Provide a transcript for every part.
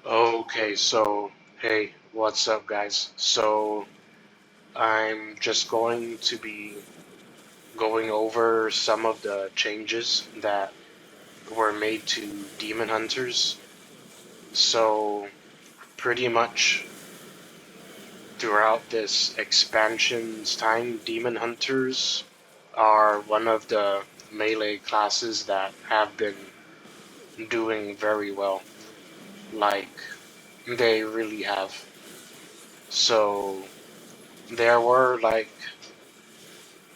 Okay, so hey, what's up, guys? So I'm just going to be going over some of the changes that were made to Demon Hunters. So pretty much throughout this expansion's time, Demon Hunters are one of the melee classes that have been doing very well. Like, they really have. So there were like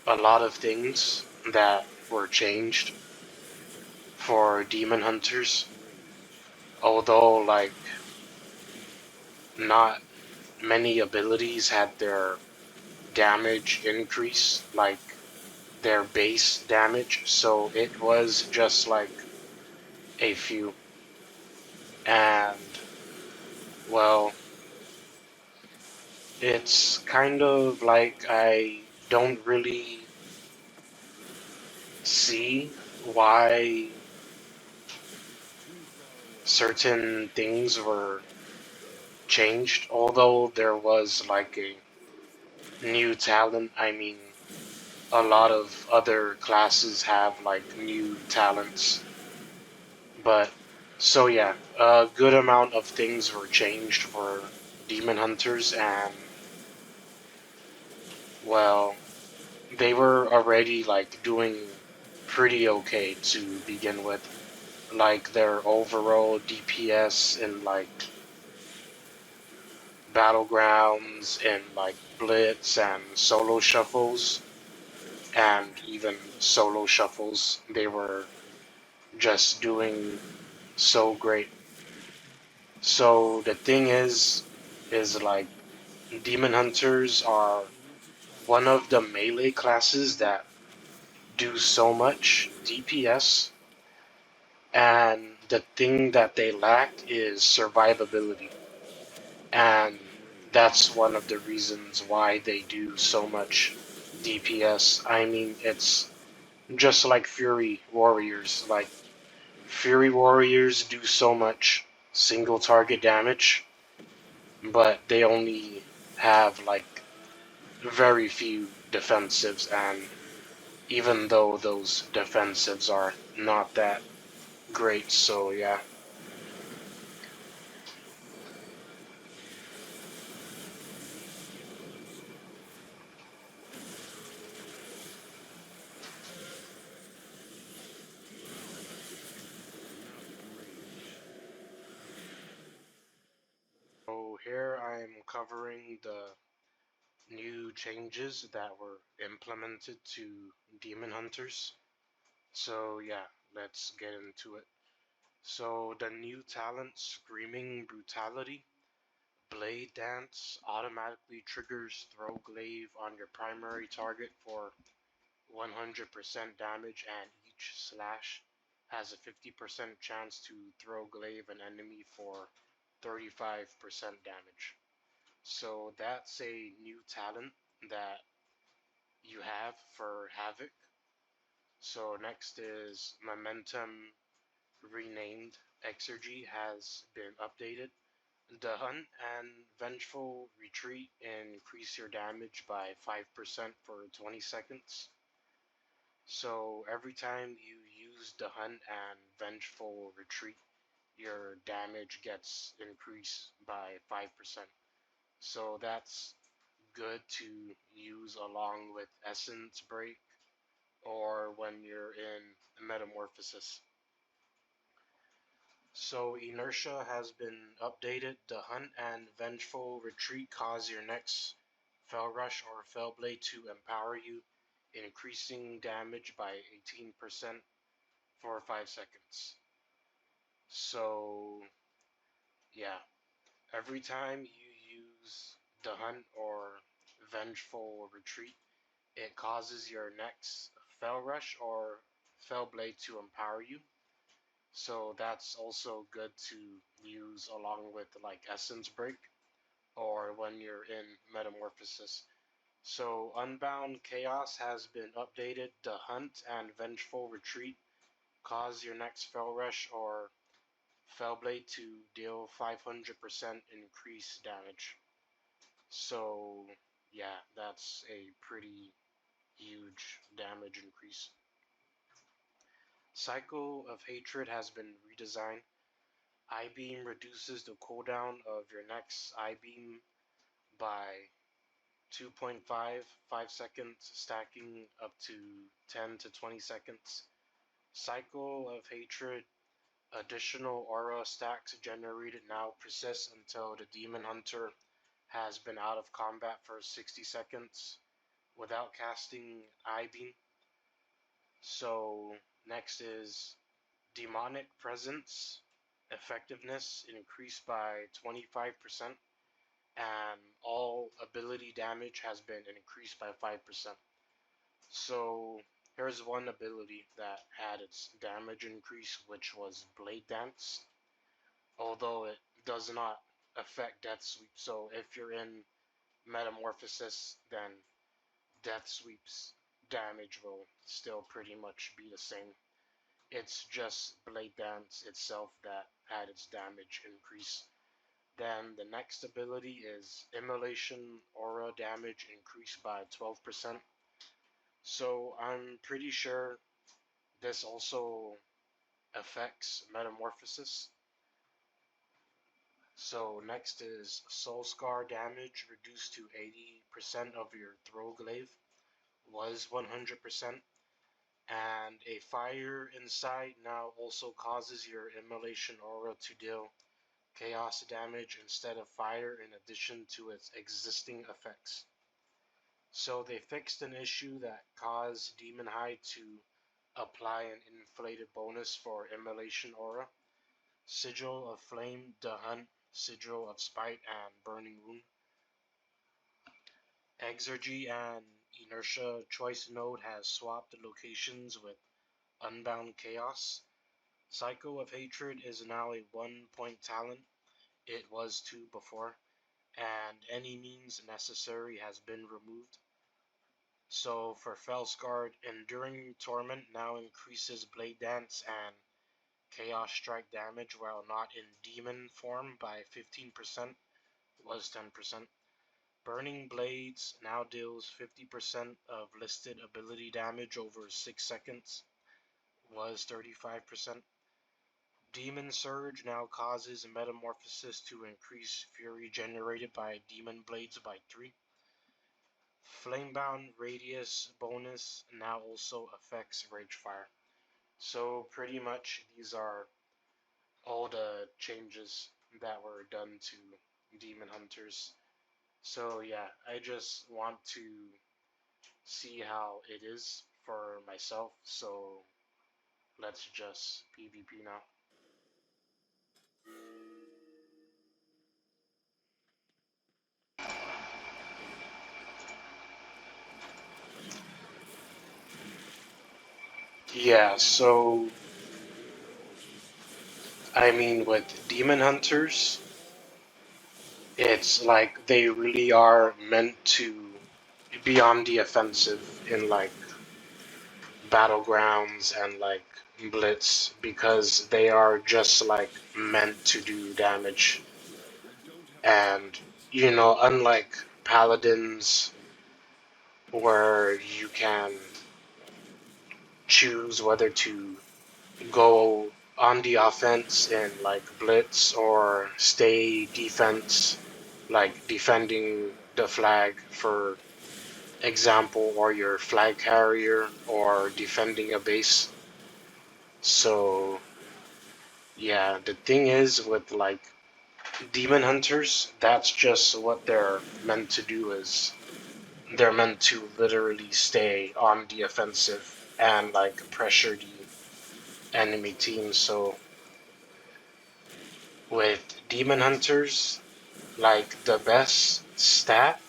a lot of things that were changed for demon hunters, although like not many abilities had their damage increase, like their base damage, so it was just like a few. And well, it's kind of like I don't really see why certain things were changed, although there was like a new talent. I mean, a lot of other classes have like new talents, but so yeah, a good amount of things were changed for demon hunters, and well, they were already like doing pretty okay to begin with, like their overall DPS in like battlegrounds and like blitz and solo shuffles, and even solo shuffles, they were just doing so great. So the thing is like demon hunters are one of the melee classes that do so much DPS, and the thing that they lack is survivability. And that's one of the reasons why they do so much DPS. I mean, it's just like Fury Warriors. Like, Fury Warriors do so much single target damage, but they only have like very few defensives, and even though those defensives are not that great, so yeah. So here I am covering the new changes that were implemented to Demon Hunters. So yeah, let's get into it. So the new talent, Screaming Brutality. Blade Dance automatically triggers Throw Glaive on your primary target for 100% damage, and each slash has a 50% chance to Throw Glaive an enemy for 35% damage. So that's a new talent that you have for Havoc. So next is Momentum, renamed Exergy, has been updated. The Hunt and Vengeful Retreat increase your damage by 5% for 20 seconds. So every time you use the Hunt and Vengeful Retreat, your damage gets increased by 5%. So that's good to use along with Essence Break or when you're in Metamorphosis. So Inertia has been updated. The Hunt and Vengeful Retreat cause your next Fel Rush or Fel Blade to empower you, increasing damage by 18% for 5 seconds. So yeah, every time you use the Hunt or Vengeful Retreat, it causes your next Fel Rush or Fel Blade to empower you. So that's also good to use along with like Essence Break or when you're in Metamorphosis. So Unbound Chaos has been updated. The Hunt and Vengeful Retreat cause your next Fel Rush or Felblade to deal 500% increased damage. So yeah, that's a pretty huge damage increase. Cycle of Hatred has been redesigned. I-Beam reduces the cooldown of your next I-Beam by 2.5 seconds, stacking up to 10 to 20 seconds. Cycle of Hatred additional aura stacks generated now persist until the Demon Hunter has been out of combat for 60 seconds without casting I-Beam. So next is Demonic Presence effectiveness increased by 25%, and all ability damage has been increased by 5%. So here's one ability that had its damage increase, which was Blade Dance, although it does not affect Death Sweep. So if you're in Metamorphosis, then Death Sweep's damage will still pretty much be the same. It's just Blade Dance itself that had its damage increase. Then the next ability is Immolation Aura damage increased by 12%. So I'm pretty sure this also affects Metamorphosis. So next is Soul Scar damage reduced to 80% of your throw glaive, was 100%. And a fire inside now also causes your Immolation Aura to deal chaos damage instead of fire in addition to its existing effects. So they fixed an issue that caused Demon Hide to apply an inflated bonus for Immolation Aura. Sigil of Flame, the Hunt, Sigil of Spite, and Burning Wound. Exergy and Inertia Choice Node has swapped locations with Unbound Chaos. Cycle of Hatred is now a 1-point talent. It was 2 before, and any means necessary has been removed. So for Fel-Scarred, Enduring Torment now increases Blade Dance and Chaos Strike damage while not in demon form by 15%, was 10%. Burning Blades now deals 50% of listed ability damage over 6 seconds, was 35%. Demon Surge now causes Metamorphosis to increase Fury generated by Demon Blades by 3. Flamebound Radius bonus now also affects Ragefire. So pretty much these are all the changes that were done to Demon Hunters. So yeah, I just want to see how it is for myself. So let's just PvP now. Yeah, so I mean with Demon Hunters, it's like they really are meant to be on the offensive in like battlegrounds and like blitz because they are just like meant to do damage. And you know, unlike paladins where you can choose whether to go on the offense in like blitz or stay defense, like defending the flag for example, or your flag carrier or defending a base. So yeah, the thing is with like demon hunters, that's just what they're meant to do is they're meant to literally stay on the offensive and like pressure the enemy team. So with demon hunters, like the best stat,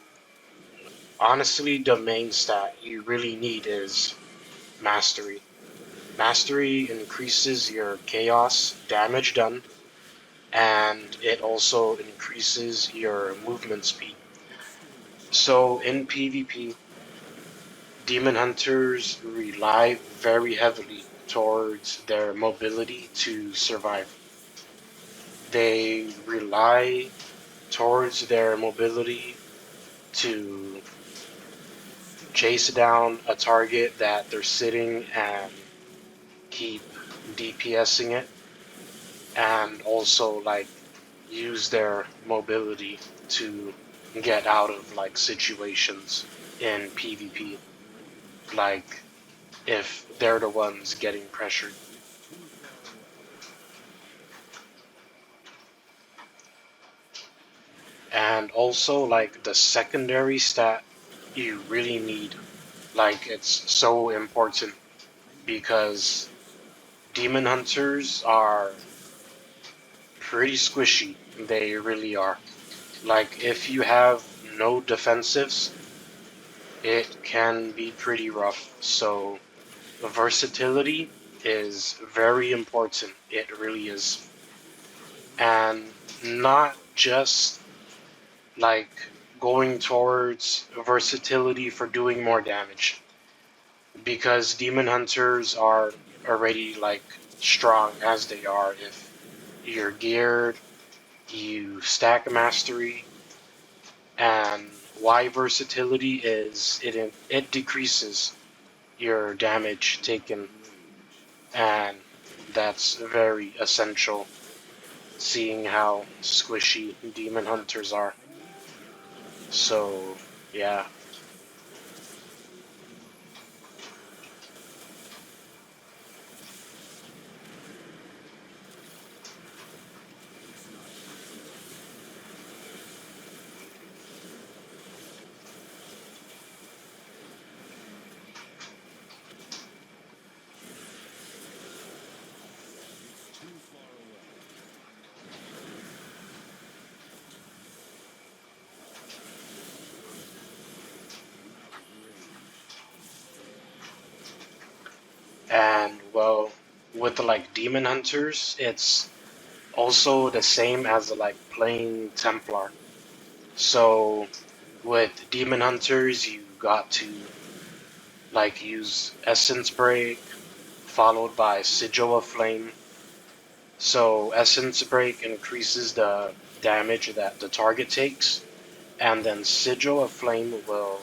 honestly, the main stat you really need is mastery. Mastery increases your chaos damage done, and it also increases your movement speed. So in PvP, demon hunters rely very heavily towards their mobility to survive. they rely towards their mobility to chase down a target that they're sitting and keep DPSing it, and also like use their mobility to get out of like situations in PvP, like if they're the ones getting pressured. And also like the secondary stat you really need, like it's so important because demon hunters are pretty squishy. They really are. Like if you have no defensives, it can be pretty rough. So versatility is very important. It really is. And not just like going towards versatility for doing more damage, because demon hunters are already like strong as they are. If you're geared, you stack mastery, and why versatility is it decreases your damage taken, and that's very essential seeing how squishy demon hunters are. So yeah. And well, with like demon hunters, it's also the same as like playing Templar. So with demon hunters, you got to like use essence break followed by sigil of flame. So essence break increases the damage that the target takes, and then sigil of flame will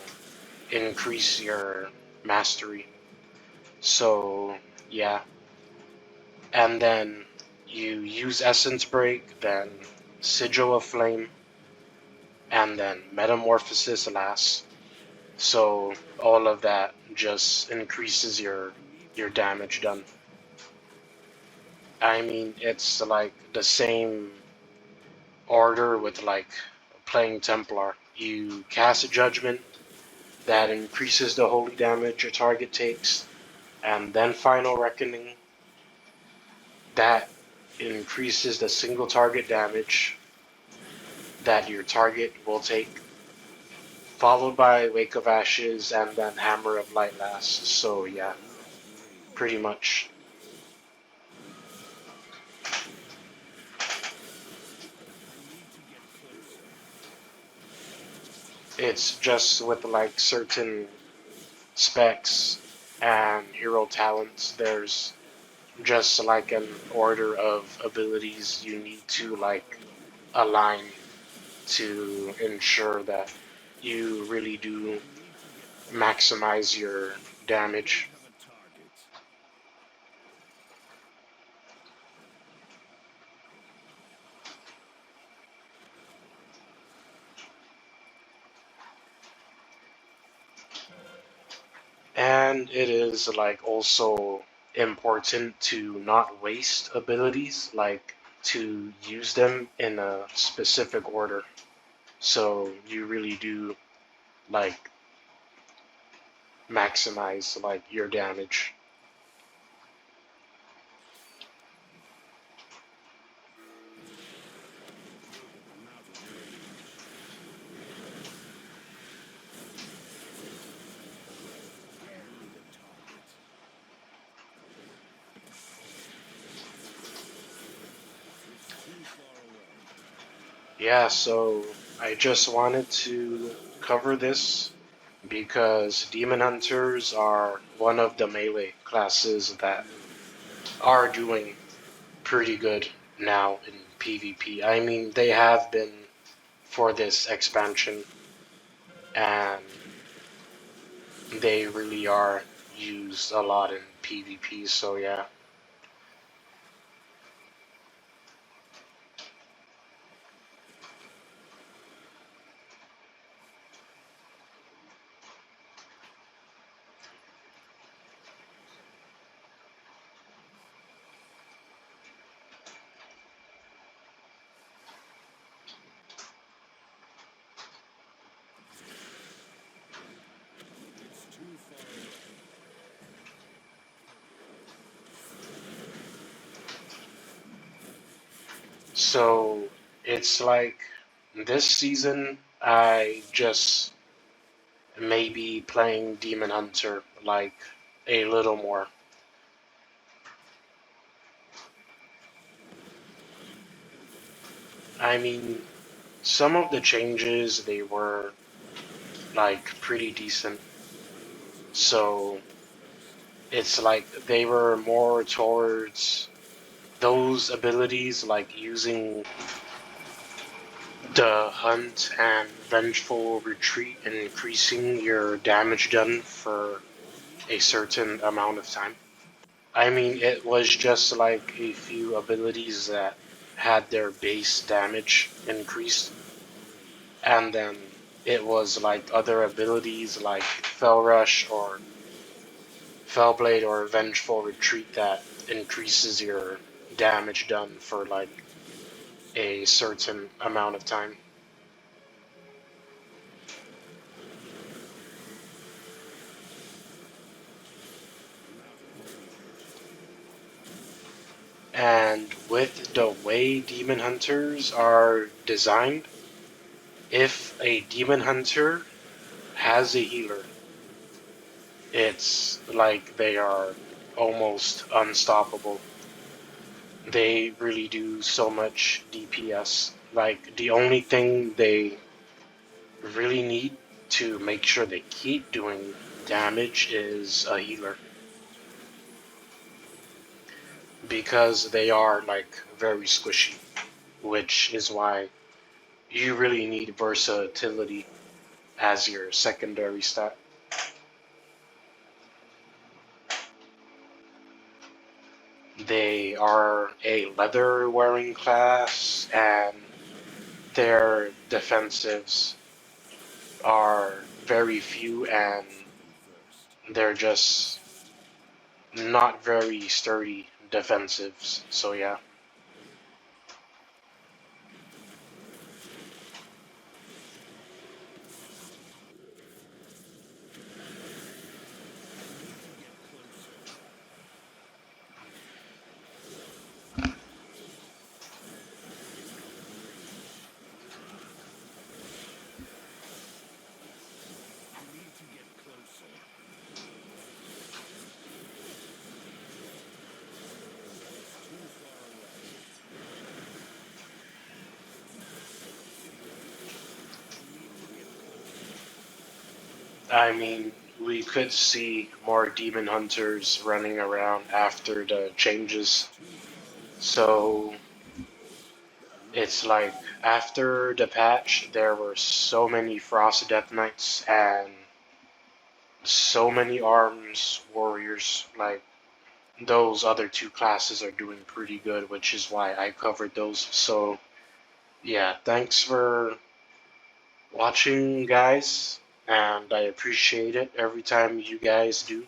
increase your mastery. So yeah, and then you use essence break, then sigil of flame, and then metamorphosis last. So all of that just increases your damage done. I mean, it's like the same order with like playing Templar. You cast a judgment that increases the holy damage your target takes, and then final reckoning that increases the single target damage that your target will take, followed by Wake of Ashes and then Hammer of Light last. So yeah, pretty much. It's just with like certain specs and hero talents, there's just like an order of abilities you need to like align to ensure that you really do maximize your damage. And it is like also important to not waste abilities, like to use them in a specific order. So you really do like maximize like your damage. Yeah, so I just wanted to cover this because demon hunters are one of the melee classes that are doing pretty good now in PvP. I mean, they have been for this expansion, and they really are used a lot in PvP, so yeah. So it's like this season I just maybe playing Demon Hunter like a little more. I mean, some of the changes they were like pretty decent. So it's like they were more towards those abilities like using the hunt and vengeful retreat and increasing your damage done for a certain amount of time. I mean, it was just like a few abilities that had their base damage increased, and then it was like other abilities like Fel Rush or Fel Blade or Vengeful Retreat that increases your damage done for like a certain amount of time. And with the way demon hunters are designed, if a demon hunter has a healer, it's like they are almost unstoppable. They really do so much DPS. Like, the only thing they really need to make sure they keep doing damage is a healer. Because they are, like, very squishy, which is why you really need versatility as your secondary stat. They are a leather wearing class, and their defensives are very few, and they're just not very sturdy defensives. So yeah. I mean, we could see more demon hunters running around after the changes. So it's like after the patch, there were so many Frost Death Knights and so many arms warriors. Like, those other two classes are doing pretty good, which is why I covered those. So yeah, thanks for watching, guys, and I appreciate it every time you guys do.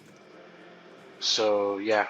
So yeah.